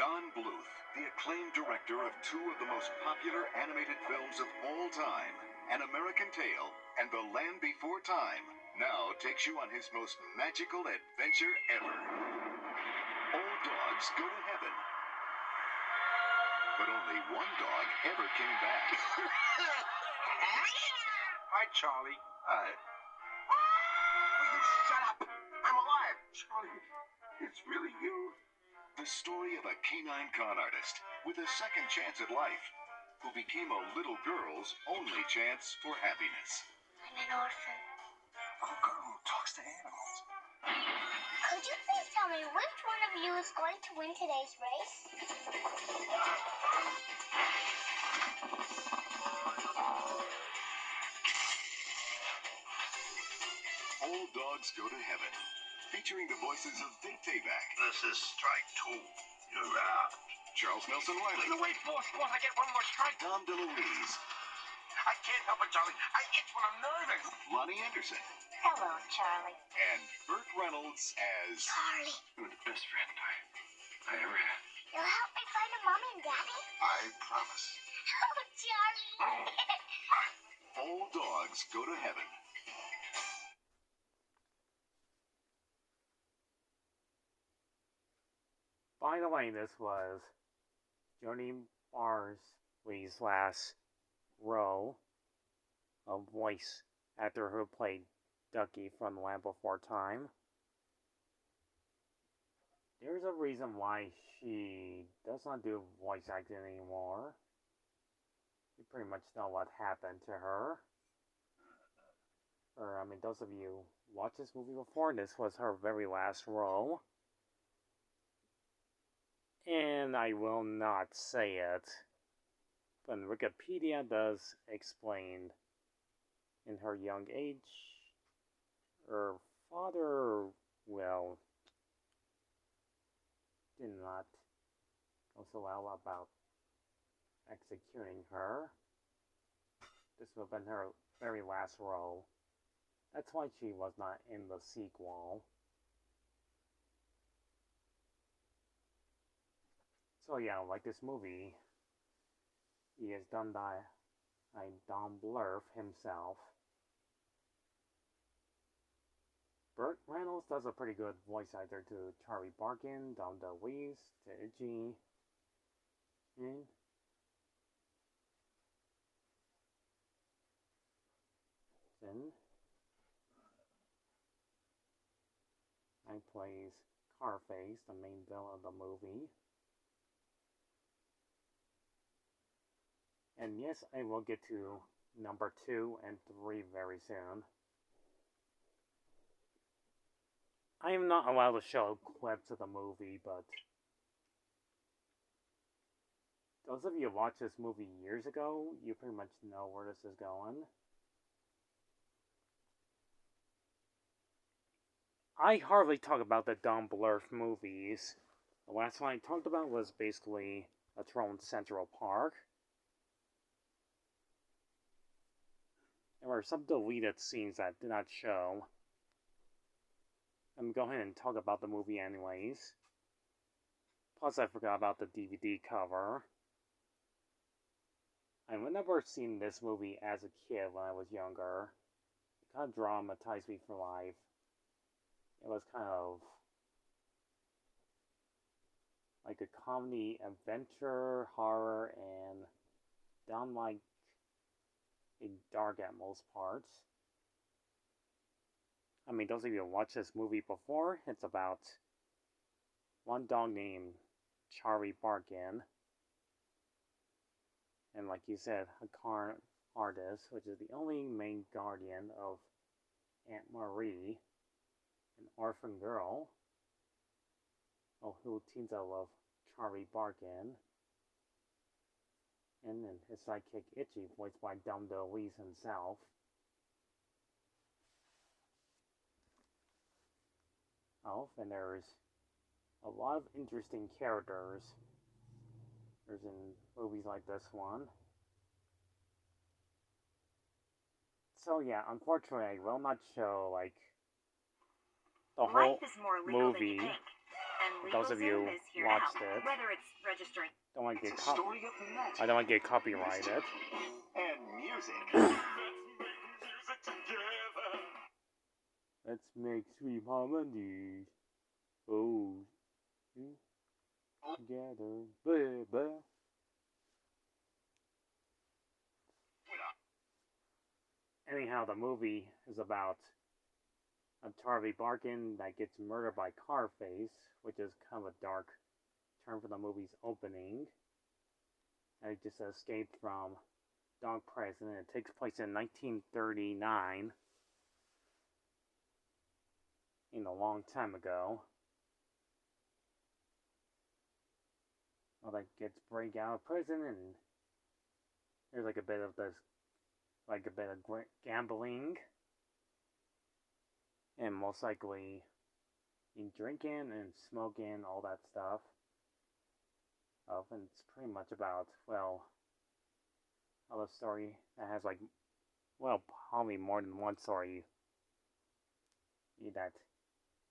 Don Bluth, the acclaimed director of two of the most popular animated films of all time, An American Tail and The Land Before Time, now takes you on his most magical adventure ever. All dogs go to heaven. But only one dog ever came back. Hi, Charlie. Hi. Will you shut up? I'm alive. Charlie, it's really you. The story of a canine con artist with a second chance at life who became a little girl's only chance for happiness. I'm an orphan. A girl who talks to animals. Could you please tell me which one of you is going to win today's race? All Dogs Go to Heaven, featuring the voices of Dick Tayback. This is strike two. You're out. Charles Nelson Riley. No, wait, boss. I get one more strike. Dom DeLuise. I can't help it, Charlie. I itch when I'm nervous. Lonnie Anderson. Hello, Charlie. And Burt Reynolds as... Charlie, You're the best friend I ever had. you'll help me find a mommy and daddy? I promise. Oh, Charlie. All Dogs Go to Heaven. By the way, this was Joni Barsley's last role of voice actor who played Ducky from The Land Before Time. There's a reason why she does not do voice acting anymore. You pretty much know what happened to her. Those of you who watched this movie before, this was her very last role. And I will not say it, but Wikipedia does explain in her young age, her father, well, did not go so well about executing her. This would have been her very last role. That's why she was not in the sequel. So yeah, like this movie, he is done by Don Bluth himself. Burt Reynolds does a pretty good voice actor to Charlie Barkin, Dom DeLuise, to Itchy, and and plays Carface, the main villain of the movie. And yes, I will get to number 2 and 3 very soon. I am not allowed to show clips of the movie, but those of you who watched this movie years ago, you pretty much know where this is going. I hardly talk about the Don Bluth movies. The last one I talked about was basically A Throne Central Park. There were some deleted scenes that did not show. I'm going to go ahead and talk about the movie anyways. Plus I forgot about the DVD cover. I remember seeing this movie as a kid when I was younger. It kind of traumatized me for life. It was kind of like a comedy, adventure, horror, and downright dark at most parts. Those of you who watched this movie before, it's about one dog named Charlie Barkin. And like you said, a con artist, which is the only main guardian of Aunt Marie, an orphan girl, who teams up with Charlie Barkin. And then his sidekick Itchy, voiced by Dom DeLuise himself. And there's a lot of interesting characters. There's in movies like this one. So yeah, unfortunately, I will not show the whole Life is more legal than movie. you think. And Those of you LegalZoom is here watched now. it. Whether it's registering. Don't want to It's get a story of magic. I don't want to get copyrighted. And music. Let's make sweet harmony. Oh, together, baby. Anyhow, the movie is about a Charlie Barkin that gets murdered by Carface, which is kind of a dark turn for the movie's opening. And he just escaped from Dog Prison. It takes place in 1939. A long time ago. Well, that gets break out of prison, and there's like a bit of this, like a bit of gambling, and most likely drinking and smoking, all that stuff. And it's pretty much about, well, a love story that has like, well, probably more than one story that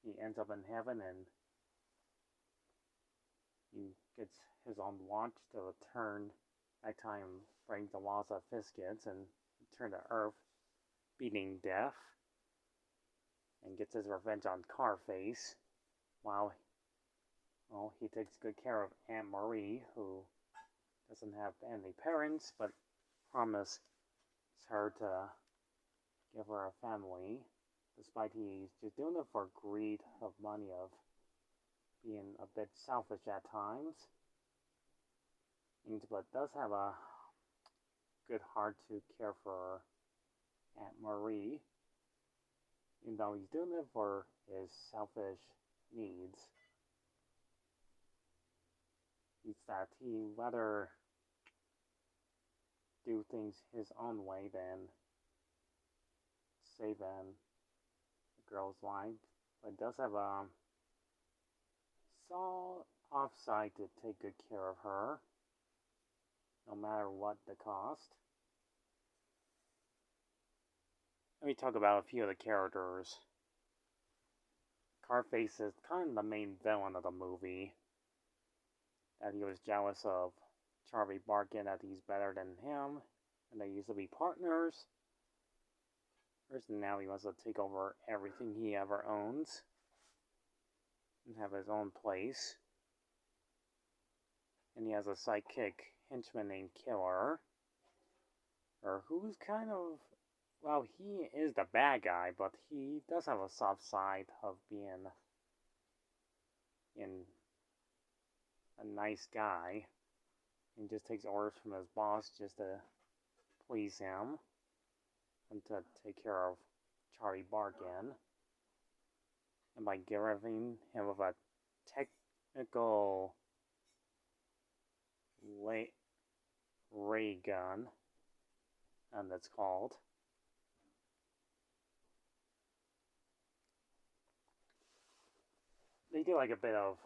he ends up in heaven and he gets his own launch to return. That time brings the laws of Fiskits and return to Earth, beating death, and gets his revenge on Carface. While, well, he takes good care of Aunt Marie, who doesn't have any parents, but promises her to give her a family. Despite he's just doing it for greed of money, of being a bit selfish at times. But does have a good heart to care for Aunt Marie. Even though he's doing it for his selfish needs. It's that he rather do things his own way than save an girl's life, but does have a saw offside to take good care of her, no matter what the cost. Let me talk about a few of the characters. Carface is kind of the main villain of the movie. That he was jealous of Charlie Barkin, that he's better than him, and they used to be partners. First, now he wants to take over everything he ever owns and have his own place. And he has a sidekick henchman named Killer, or who's kind of, well, he is the bad guy, but he does have a soft side of being a nice guy. He just takes orders from his boss just to please him and to take care of Charlie Barkin. And by giving him with a technical ray gun, and that's called. They do like a bit of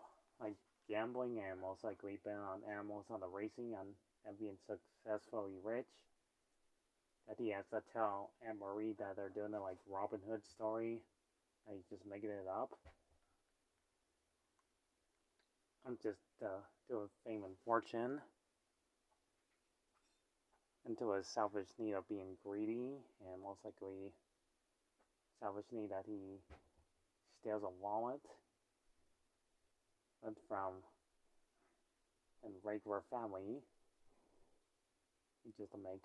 like gambling and most likely bet on animals on the racing and being successfully rich. That he has to tell Aunt Marie that they're doing a like Robin Hood story, and he's just making it up. I'm just doing fame and fortune, into his selfish need of being greedy, and most likely selfish need that he steals a wallet from a regular family, just to make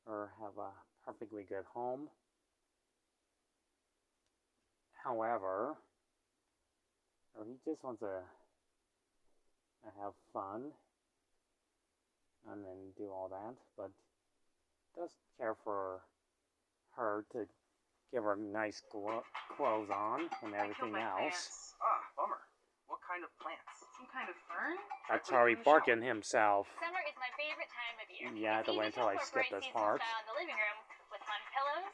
her have a perfectly good home. However, he just wants to have fun and then do all that, but does care for her to give her nice clothes on and everything else. Ah, bummer. What kind of plants? Some kind of fern? That's Charlie Barkin himself. Summer is my favorite time of year. Yeah, I had to wait until I skipped this part. In the living room with fun pillows.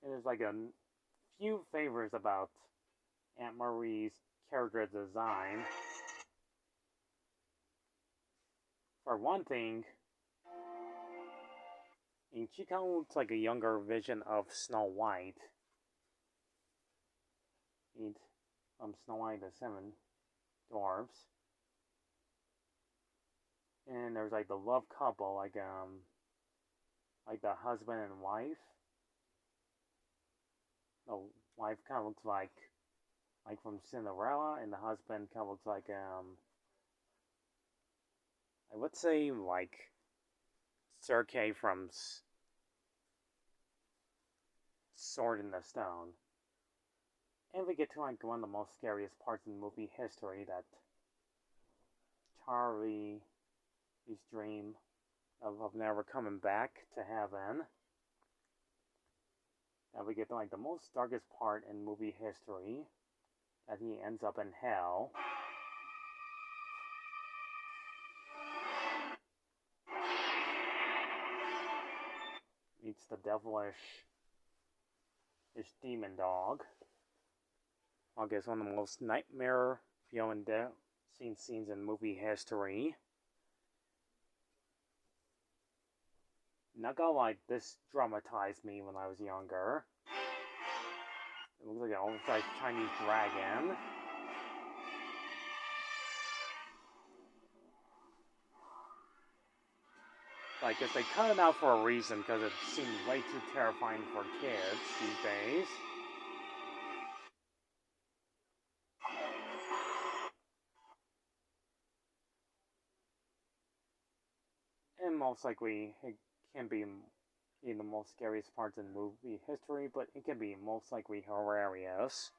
And there's like a few favors about Aunt Marie's character design. For one thing, And she kind of looks like a younger version of Snow White. And Snow White the Seven Dwarfs. And there's like the love couple, like the husband and wife. The wife kind of looks like from Cinderella, and the husband kind of looks like I would say like Sergei from Sword in the Stone. And we get to like one of the most scariest parts in movie history, that Charlie's dream of never coming back to heaven. And we get to like the most darkest part in movie history, that he ends up in hell. Meets the devilish demon dog. I guess one of the most nightmare-feeling scenes in movie history. Not gonna lie, this dramatized me when I was younger. It looks like an oversized Chinese dragon. I guess they cut it out for a reason, because it seemed way too terrifying for kids these days. And most likely, it can be in the most scariest parts in movie history, but it can be most likely hilarious.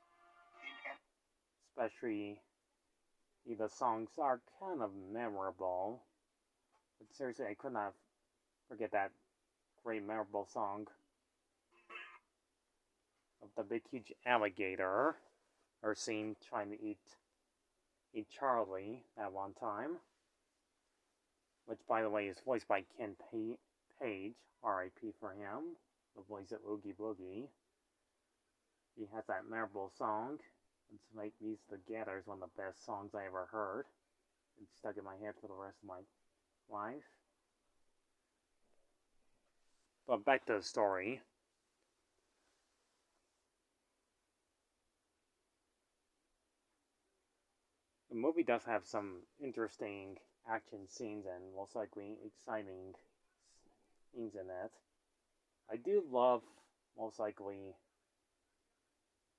Especially, the songs are kind of memorable. But seriously, I could not forget that great memorable song of the big huge alligator, or seen trying to eat Charlie at one time. Which, by the way, is voiced by Ken Page, R.I.P. for him, the voice of Oogie Boogie. He has that memorable song. It's like These Together is one of the best songs I ever heard. It's stuck in my head for the rest of my life. But back to the story. The movie does have some interesting action scenes and most likely exciting scenes in it. I do love, most likely,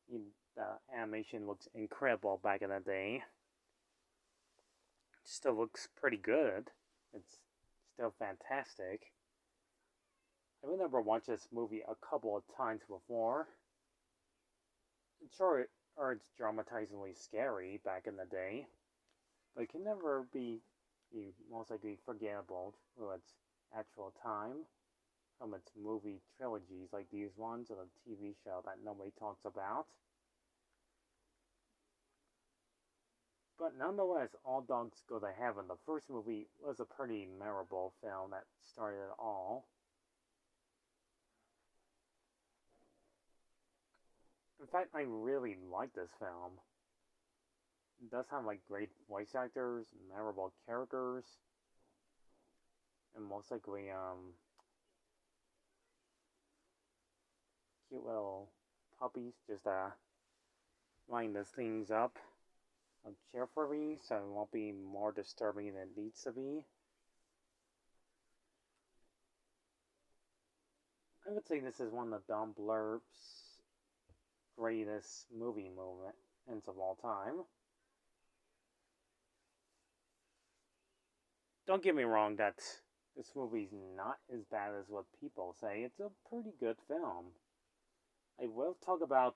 the animation looks incredible back in the day. It still looks pretty good. It's still fantastic. I remember watched this movie a couple of times before. Sure, it's dramatizingly scary back in the day, but it can never be most likely forgettable through its actual time, from its movie trilogies like these ones, or the TV show that nobody talks about. But nonetheless, All Dogs Go to Heaven, the first movie, was a pretty memorable film that started it all. In fact, I really like this film. It does have like great voice actors, memorable characters, and most likely cute little puppies just line these things up cheerfully, so it won't be more disturbing than it needs to be. I would say this is one of Don Bluth's greatest movie moments of all time. Don't get me wrong, that this movie's not as bad as what people say. It's a pretty good film. I will talk about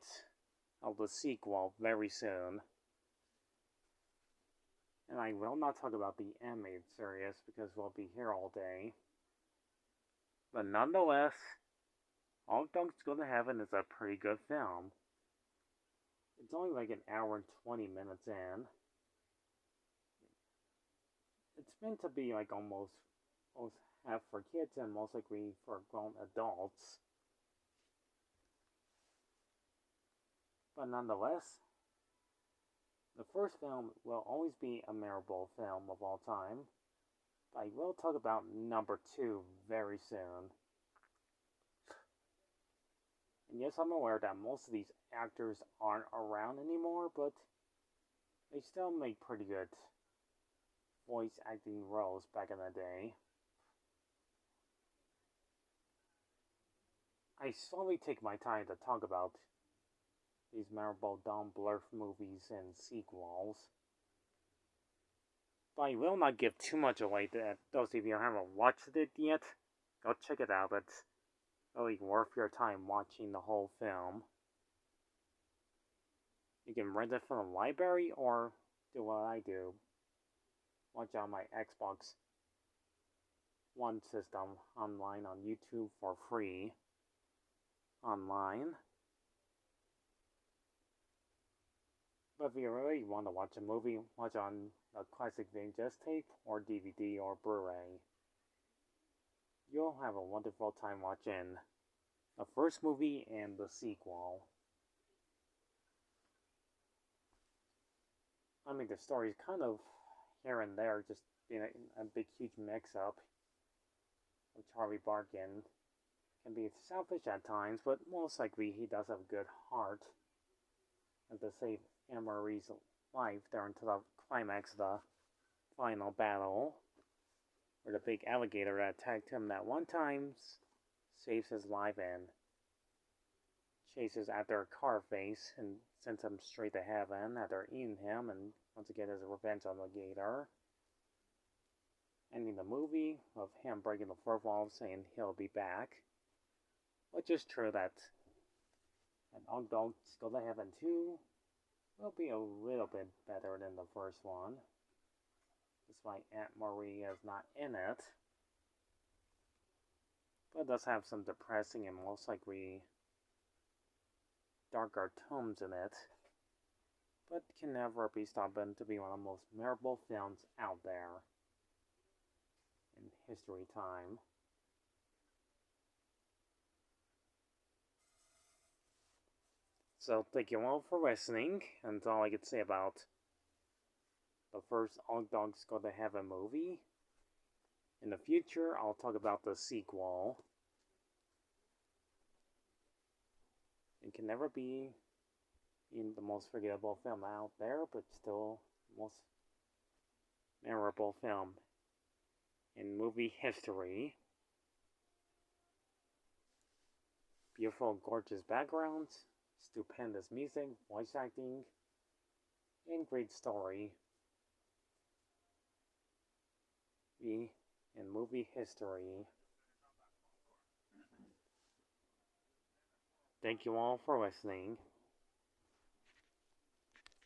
the sequel very soon. And I will not talk about the animated series because we'll be here all day. But nonetheless, All Dogs Go to Heaven is a pretty good film. It's only like an hour and 20 minutes in. It's meant to be like almost half for kids and most likely for grown adults. But nonetheless, the first film will always be a memorable film of all time. I will talk about number 2 very soon. And yes, I'm aware that most of these actors aren't around anymore, but they still make pretty good voice acting roles back in the day. I slowly take my time to talk about these memorable Don Bluth movies and sequels. But I will not give too much away to those of you who haven't watched it yet. Go check it out. It's really worth your time watching the whole film. You can rent it from the library or do what I do. Watch on my Xbox One system online on YouTube for free. Online. But if you really want to watch a movie, watch on a classic VHS tape or DVD or Blu-ray. You'll have a wonderful time watching the first movie and the sequel. I mean, the story's kind of here and there, just being a big, huge mix-up. Charlie Barkin can be selfish at times, but most likely he does have a good heart. And to save Anne-Marie's life during the climax of the final battle, where the big alligator that attacked him that one time saves his life and chases after Carface and sends him straight to heaven after eating him and wants to get his revenge on the gator. Ending the movie of him breaking the fourth wall saying he'll be back. Which is true that All Dogs Go to Heaven 2 will be a little bit better than the first one. Despite Aunt Marie is not in it. But it does have some depressing and most likely darker tones in it. But can never be stopped to be one of the most memorable films out there in history time. So thank you all for listening, and that's all I could say about the first All Dogs Go to Heaven movie. In the future, I'll talk about the sequel. It can never be the most forgettable film out there, but still the most memorable film in movie history. Beautiful, gorgeous backgrounds, stupendous music, voice acting, and great story in movie history. Thank you all for listening.